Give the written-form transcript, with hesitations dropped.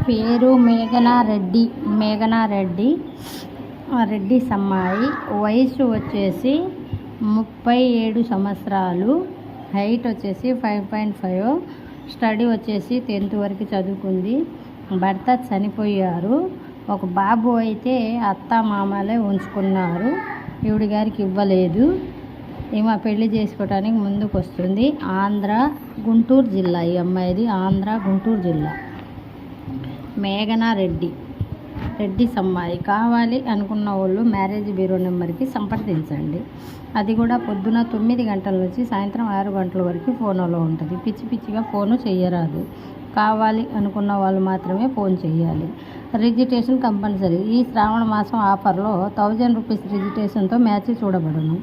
పేరు మేఘనారెడ్డి రెడ్డి సమ్మాయి. వయసు వచ్చేసి 37 సంవత్సరాలు. హైట్ వచ్చేసి 5.5. స్టడీ వచ్చేసి 10th వరకు చదువుకుంది. భర్త చనిపోయారు. ఒక బాబు అయితే అత్త మామలే ఉంచుకున్నారు. ఈవిడ గారికి ఇవ్వలేదు. ఈమె పెళ్లి చేసుకోవడానికి ముందుకు వస్తుంది. గుంటూరు జిల్లా. ఈ అమ్మాయిది గుంటూరు జిల్లా. మేఘనారెడ్డి సమ్మాయి. కావాలి అనుకున్న వాళ్ళు మ్యారేజ్ బ్యూరో నెంబర్కి సంప్రదించండి. అది కూడా పొద్దున 9 గంటల నుంచి సాయంత్రం 6 గంటల వరకు ఫోన్లో ఉంటుంది. పిచ్చిగా ఫోను చేయరాదు. కావాలి అనుకున్న వాళ్ళు మాత్రమే ఫోన్ చేయాలి. Registration compulsory. ఈ శ్రావణ మాసం ఆఫర్లో 1000 రూపీస్ రిజిస్ట్రేషన్తో మ్యాచ్ చూడబడును.